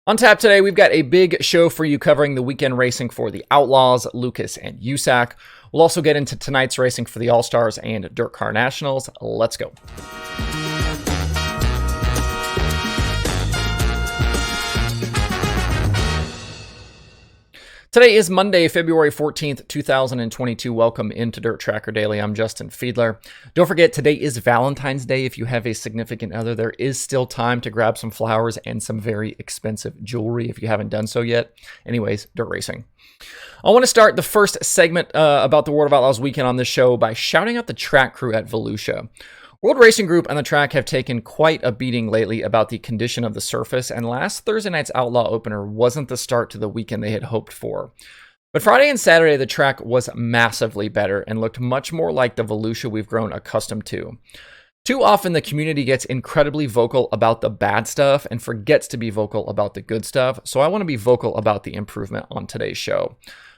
On tap today, we've got a big show for you covering the weekend racing for the Outlaws, Lucas, and USAC. We'll also get into tonight's racing for the All-Stars and Dirt Car Nationals. Let's go. Today is Monday, February 14th, 2022. Welcome into Dirt Tracker Daily. I'm Justin Fiedler. Don't forget, today is Valentine's Day. If you have a significant other, there is still time to grab some flowers and some very expensive jewelry if you haven't done so yet. Anyways, dirt racing. I want to start the first segment about the World of Outlaws weekend on this show by shouting out the track crew at Volusia. World Racing Group and the track have taken quite a beating lately about the condition of the surface, and last Thursday night's Outlaw opener wasn't the start to the weekend they had hoped for. But Friday and Saturday, the track was massively better and looked much more like the Volusia we've grown accustomed to. Too often, the community gets incredibly vocal about the bad stuff and forgets to be vocal about the good stuff, so I want to be vocal about the improvement on today's show.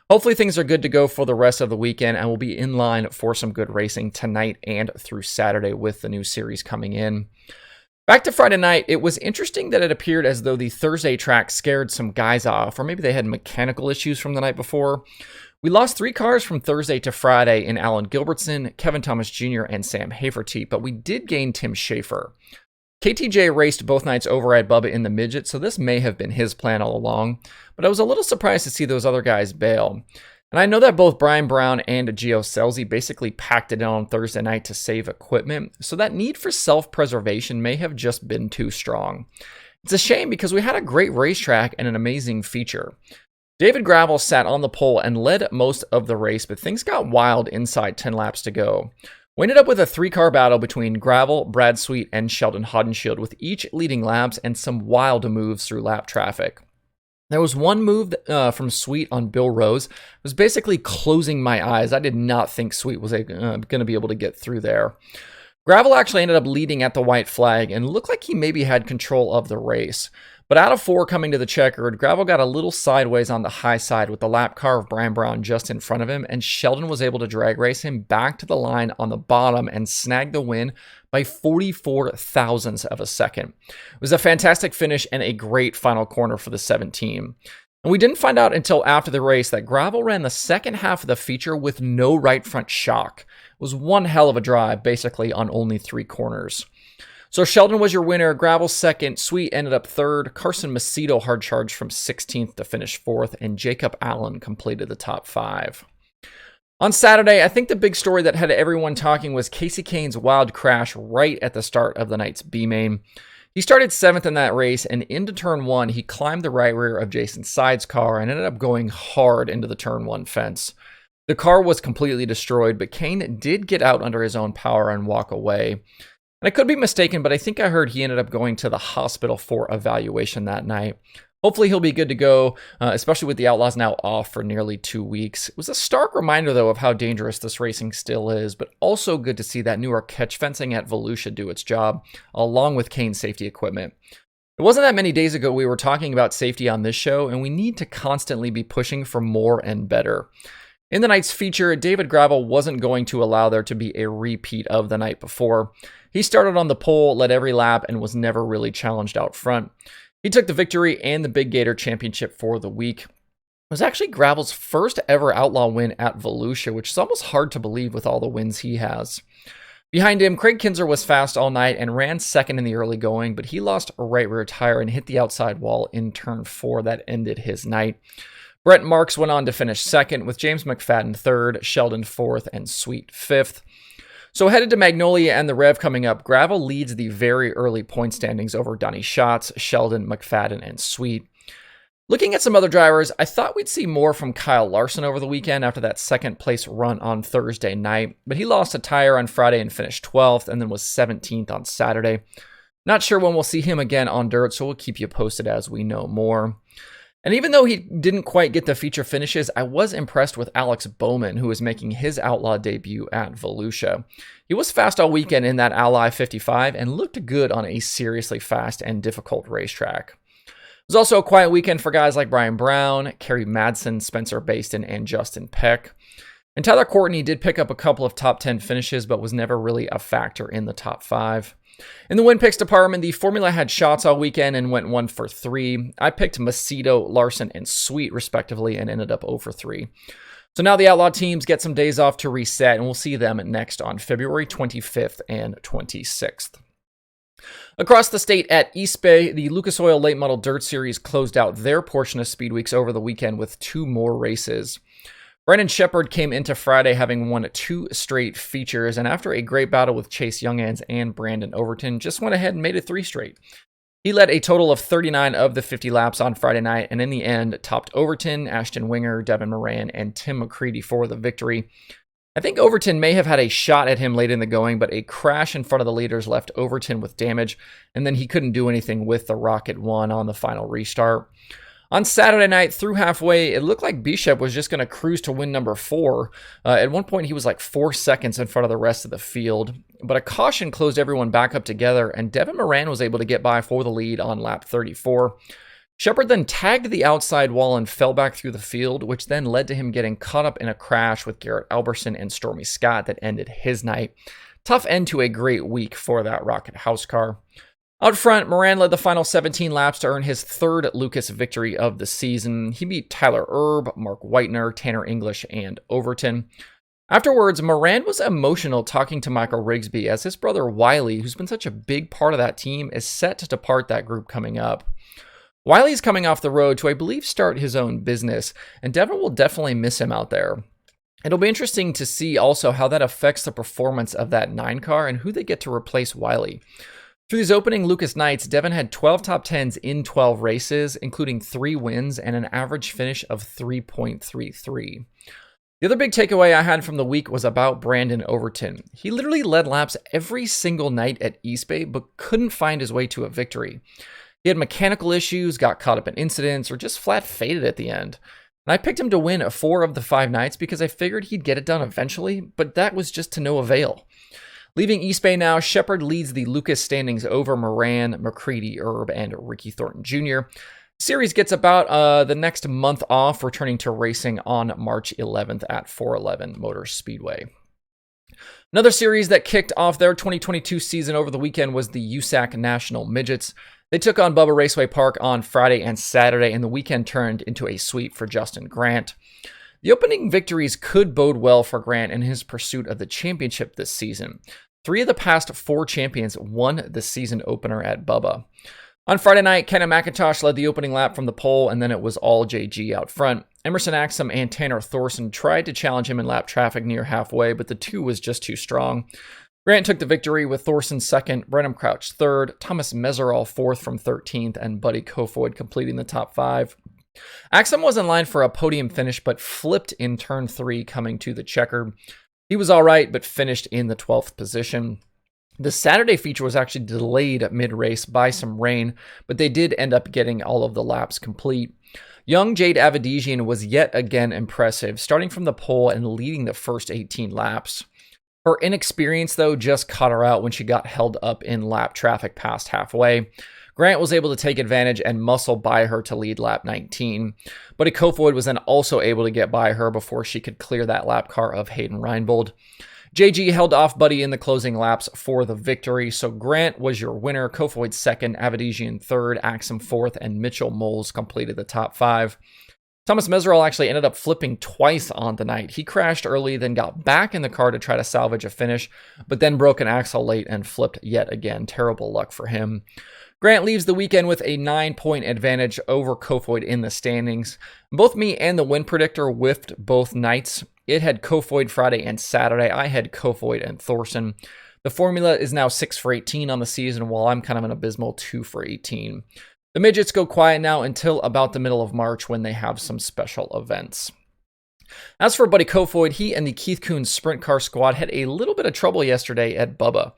Hopefully things are good to go for the rest of the weekend, and we'll be in line for some good racing tonight and through Saturday with the new series coming in. Back to Friday night, it was interesting that it appeared as though the Thursday track scared some guys off, or maybe they had mechanical issues from the night before. We lost 3 cars from Thursday to Friday in Alan Gilbertson, Kevin Thomas Jr., and Sam Haferty, but we did gain Tim Schaefer. KTJ raced both nights over at Bubba in the Midgets, so this may have been his plan all along, but I was a little surprised to see those other guys bail. And I know that both Brian Brown and Gio Scelzi basically packed it in on Thursday night to save equipment, so that need for self-preservation may have just been too strong. It's a shame because we had a great racetrack and an amazing feature. David Gravel sat on the pole and led most of the race, but things got wild inside 10 laps to go. We ended up with a 3-car battle between Gravel, Brad Sweet, and Sheldon Hodenshield, with each leading laps and some wild moves through lap traffic. There was one move from Sweet on Bill Rose. It was basically closing my eyes. I did not think Sweet was going to be able to get through there. Gravel actually ended up leading at the white flag and looked like he maybe had control of the race. But out of 4 coming to the checkered, Gravel got a little sideways on the high side with the lap car of Brian Brown just in front of him, and Sheldon was able to drag race him back to the line on the bottom and snag the win by 44 thousandths of a second. It was a fantastic finish and a great final corner for the 7 team. And we didn't find out until after the race that Gravel ran the second half of the feature with no right front shock. It was one hell of a drive, basically on only 3 corners. So Sheldon was your winner, Gravel second, Sweet ended up third, Carson Macedo hard charged from 16th to finish 4th, and Jacob Allen completed the top 5. On Saturday, I think the big story that had everyone talking was Casey Kane's wild crash right at the start of the night's B-main. He started 7th in that race, and into turn 1, he climbed the right rear of Jason Side's car and ended up going hard into the turn 1 fence. The car was completely destroyed, but Kane did get out under his own power and walk away. And I could be mistaken, but I think I heard he ended up going to the hospital for evaluation that night. Hopefully he'll be good to go, especially with the Outlaws now off for nearly 2 weeks. It was a stark reminder, though, of how dangerous this racing still is, but also good to see that newer catch fencing at Volusia do its job, along with Kane's safety equipment. It wasn't that many days ago we were talking about safety on this show, and we need to constantly be pushing for more and better. In the night's feature, David Gravel wasn't going to allow there to be a repeat of the night before. He started on the pole, led every lap, and was never really challenged out front. He took the victory and the Big Gator Championship for the week. It was actually Gravel's first ever Outlaw win at Volusia, which is almost hard to believe with all the wins he has. Behind him, Craig Kinzer was fast all night and ran second in the early going, but he lost a right rear tire and hit the outside wall in turn 4 that ended his night. Brett Marks went on to finish second, with James McFadden third, Sheldon 4th, and Sweet 5th. So headed to Magnolia and the Rev coming up, Gravel leads the very early point standings over Donnie Schatz, Sheldon, McFadden, and Sweet. Looking at some other drivers, I thought we'd see more from Kyle Larson over the weekend after that second place run on Thursday night, but he lost a tire on Friday and finished 12th, and then was 17th on Saturday. Not sure when we'll see him again on dirt, so we'll keep you posted as we know more. And even though he didn't quite get the feature finishes, I was impressed with Alex Bowman, who was making his Outlaw debut at Volusia. He was fast all weekend in that Ally 55 and looked good on a seriously fast and difficult racetrack. It was also a quiet weekend for guys like Brian Brown, Kerry Madsen, Spencer Baston, and Justin Peck. And Tyler Courtney did pick up a couple of top 10 finishes, but was never really a factor in the top 5. In the win picks department, the formula had shots all weekend and went 1 for 3. I picked Macedo, Larson, and Sweet, respectively, and ended up 0 for 3. So now the Outlaw teams get some days off to reset, and we'll see them next on February 25th and 26th. Across the state at East Bay, the Lucas Oil Late Model Dirt Series closed out their portion of Speed Weeks over the weekend with 2 more races. Brandon Shepard came into Friday having won 2 straight features, and after a great battle with Chase Youngans and Brandon Overton, just went ahead and made it 3 straight. He led a total of 39 of the 50 laps on Friday night, and in the end, topped Overton, Ashton Winger, Devin Moran, and Tim McCready for the victory. I think Overton may have had a shot at him late in the going, but a crash in front of the leaders left Overton with damage, and then he couldn't do anything with the Rocket 1 on the final restart. On Saturday night, through halfway, it looked like BShepp was just going to cruise to win number 4. At one point, he was like 4 seconds in front of the rest of the field. But a caution closed everyone back up together, and Devin Moran was able to get by for the lead on lap 34. Shepard then tagged the outside wall and fell back through the field, which then led to him getting caught up in a crash with Garrett Alberson and Stormy Scott that ended his night. Tough end to a great week for that Rocket house car. Out front, Moran led the final 17 laps to earn his 3rd Lucas victory of the season. He beat Tyler Erb, Mark Whitener, Tanner English, and Overton. Afterwards, Moran was emotional talking to Michael Rigsby as his brother Wiley, who's been such a big part of that team, is set to depart that group coming up. Wiley's coming off the road to, I believe, start his own business, and Devin will definitely miss him out there. It'll be interesting to see also how that affects the performance of that 9 car and who they get to replace Wiley. Through these opening Lucas nights, Devin had 12 top 10s in 12 races, including 3 wins and an average finish of 3.33. The other big takeaway I had from the week was about Brandon Overton. He literally led laps every single night at East Bay, but couldn't find his way to a victory. He had mechanical issues, got caught up in incidents, or just flat faded at the end. And I picked him to win 4 of the 5 nights because I figured he'd get it done eventually, but that was just to no avail. Leaving East Bay now, Shepard leads the Lucas standings over Moran, McCready, Erb, and Ricky Thornton Jr. Series gets about the next month off, returning to racing on March 11th at 411 Motor Speedway. Another series that kicked off their 2022 season over the weekend was the USAC National Midgets. They took on Bubba Raceway Park on Friday and Saturday, and the weekend turned into a sweep for Justin Grant. The opening victories could bode well for Grant in his pursuit of the championship this season. 3 of the past 4 champions won the season opener at Bubba. On Friday night, Kenna McIntosh led the opening lap from the pole, and then it was all JG out front. Emerson Axum and Tanner Thorson tried to challenge him in lap traffic near halfway, but the 2 was just too strong. Grant took the victory with Thorson 2nd, Brenham Crouch 3rd, Thomas Meserol 4th from 13th, and Buddy Kofoid completing the top 5. Axum was in line for a podium finish, but flipped in turn 3 coming to the checker. He was all right, but finished in the 12th position. The Saturday feature was actually delayed mid-race by some rain, but they did end up getting all of the laps complete. Young Jade Avedisian was yet again impressive, starting from the pole and leading the first 18 laps. Her inexperience, though, just caught her out when she got held up in lap traffic past halfway. Grant was able to take advantage and muscle by her to lead lap 19. Buddy Kofoid was then also able to get by her before she could clear that lap car of Hayden Reinbold. JG held off Buddy in the closing laps for the victory, so Grant was your winner, Kofoid 2nd, Avedisian 3rd, Axum 4th, and Mitchell Moles completed the top 5. Thomas Meserol actually ended up flipping twice on the night. He crashed early, then got back in the car to try to salvage a finish, but then broke an axle late and flipped yet again. Terrible luck for him. Grant leaves the weekend with a 9-point advantage over Kofoid in the standings. Both me and the win predictor whiffed both nights. It had Kofoid Friday and Saturday. I had Kofoid and Thorson. The formula is now 6 for 18 on the season, while I'm kind of an abysmal 2 for 18. The Midgets go quiet now until about the middle of March when they have some special events. As for Buddy Kofoid, he and the Keith Kunz Sprint Car squad had a little bit of trouble yesterday at Bubba.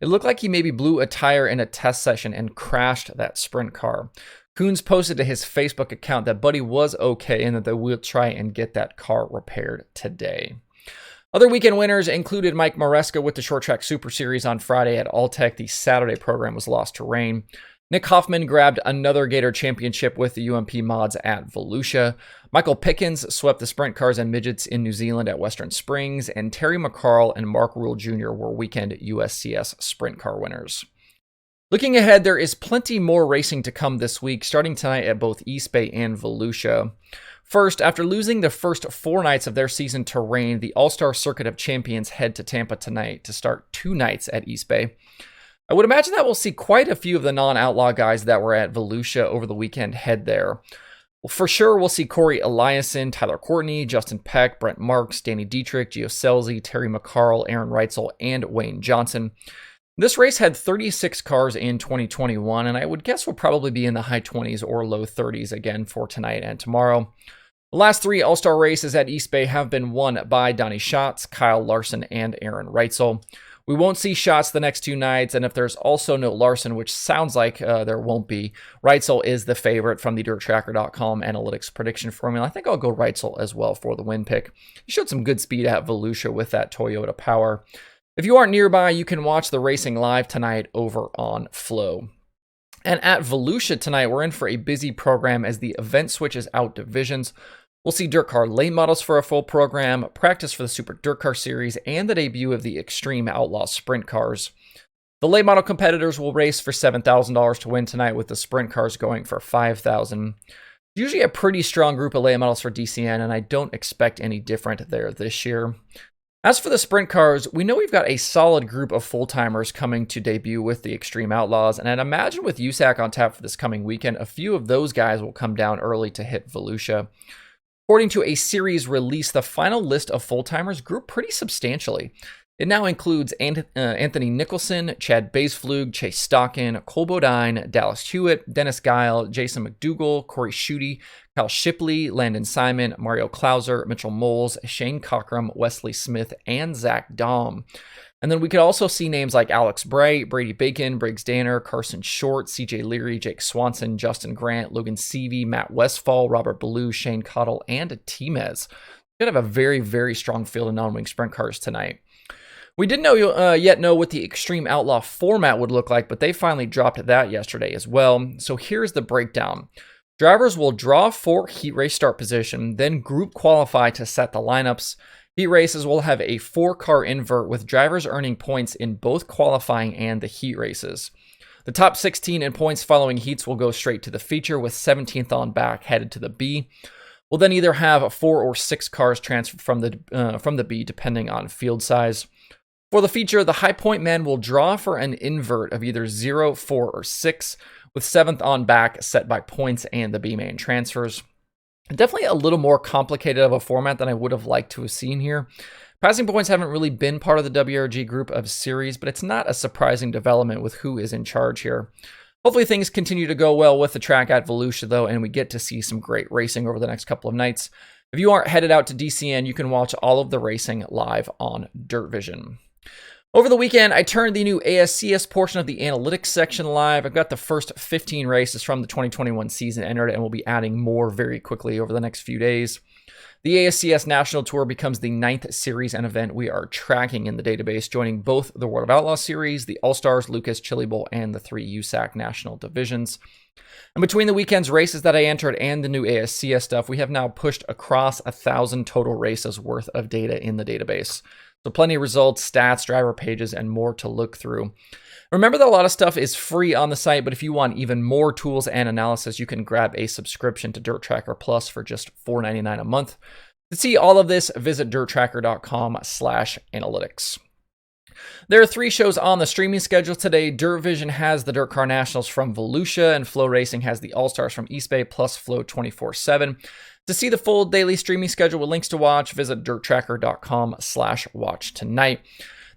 It looked like he maybe blew a tire in a test session and crashed that sprint car. Kunz posted to his Facebook account that Buddy was okay and that they will try and get that car repaired today. Other weekend winners included Mike Maresca with the Short Track Super Series on Friday at Alltech. The Saturday program was lost to rain. Nick Hoffman grabbed another Gator championship with the UMP mods at Volusia. Michael Pickens swept the Sprint Cars and Midgets in New Zealand at Western Springs, and Terry McCarl and Mark Rule Jr. were weekend USCS Sprint Car winners. Looking ahead, there is plenty more racing to come this week, starting tonight at both East Bay and Volusia. First, after losing the first 4 nights of their season to rain, the All-Star Circuit of Champions head to Tampa tonight to start 2 nights at East Bay. I would imagine that we'll see quite a few of the non-outlaw guys that were at Volusia over the weekend head there. Well, for sure, we'll see Corey Eliason, Tyler Courtney, Justin Peck, Brent Marks, Danny Dietrich, Gio Selzy, Terry McCarl, Aaron Reitzel, and Wayne Johnson. This race had 36 cars in 2021, and I would guess we'll probably be in the high 20s or low 30s again for tonight and tomorrow. The last 3 All-Star races at East Bay have been won by Donnie Schatz, Kyle Larson, and Aaron Reitzel. We won't see Schatz the next 2 nights, and if there's also no Larson, which sounds like there won't be, Reitzel is the favorite from the DirtTracker.com analytics prediction formula. I think I'll go Reitzel as well for the win pick. He showed some good speed at Volusia with that Toyota power. If you aren't nearby, you can watch the racing live tonight over on Flow. And at Volusia tonight, we're in for a busy program as the event switches out divisions. We'll see Dirt Car late models for a full program, practice for the Super Dirt Car Series, and the debut of the Xtreme Outlaw Sprint Cars. The late model competitors will race for $7,000 to win tonight, with the Sprint Cars going for $5,000. Usually a pretty strong group of late models for DCN, and I don't expect any different there this year. As for the Sprint Cars, we know we've got a solid group of full-timers coming to debut with the Xtreme Outlaws, and I'd imagine with USAC on tap for this coming weekend, a few of those guys will come down early to hit Volusia. According to a series release, the final list of full-timers grew pretty substantially. It now includes Anthony Nicholson, Chad Baisflug, Chase Stockin, Cole Bodine, Dallas Hewitt, Dennis Guile, Jason McDougall, Corey Schutte, Kyle Shipley, Landon Simon, Mario Klauser, Mitchell Moles, Shane Cockrum, Wesley Smith, and Zach Dahm. And then we could also see names like Alex Bray, Brady Bacon, Briggs Danner, Carson Short, CJ Leary, Jake Swanson, Justin Grant, Logan Seavey, Matt Westfall, Robert Ballou, Shane Cottle, and Timez. We could have a very, very strong field of non-wing sprint cars tonight. We didn't yet know what the Xtreme Outlaw format would look like, but they finally dropped that yesterday as well. So here's the breakdown. Drivers will draw for heat race start position, then group qualify to set the lineups. Heat races will have a 4-car invert with drivers earning points in both qualifying and the heat races. The top 16 in points following heats will go straight to the feature, with 17th on back headed to the B. We'll then either have 4 or 6 cars transferred from the B depending on field size. For the feature, the high point men will draw for an invert of either 0, 4, or 6, with 7th on back set by points and the B main transfers. Definitely a little more complicated of a format than I would have liked to have seen here. Passing points haven't really been part of the WRG group of series, but it's not a surprising development with who is in charge here. Hopefully things continue to go well with the track at Volusia though, and we get to see some great racing over the next couple of nights. If you aren't headed out to DCN, you can watch all of the racing live on Dirt Vision. Over the weekend, I turned the new ASCS portion of the analytics section live. I've got the first 15 races from the 2021 season entered, and we'll be adding more very quickly over the next few days. The ASCS National Tour becomes the 9th series and event we are tracking in the database, joining both the World of Outlaws series, the All-Stars, Lucas, Chili Bowl, and the 3 USAC national divisions. And between the weekend's races that I entered and the new ASCS stuff, we have now pushed across 1,000 total races worth of data in the database. So plenty of results, stats, driver pages, and more to look through. Remember that a lot of stuff is free on the site, but if you want even more tools and analysis, you can grab a subscription to Dirt Tracker Plus for just $4.99 a month. To see all of this, visit dirttracker.com/analytics. There are 3 shows on the streaming schedule today. Dirt Vision has the Dirt Car Nationals from Volusia, and Flow Racing has the All-Stars from East Bay, plus Flow 24/7. To see the full daily streaming schedule with links to watch, visit dirttracker.com/watch tonight.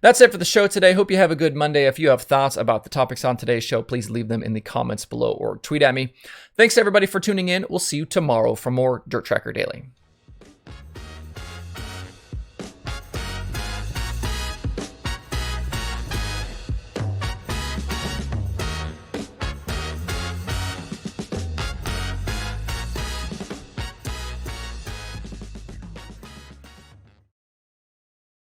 That's it for the show today. Hope you have a good Monday. If you have thoughts about the topics on today's show, please leave them in the comments below or tweet at me. Thanks everybody for tuning in. We'll see you tomorrow for more Dirt Tracker Daily.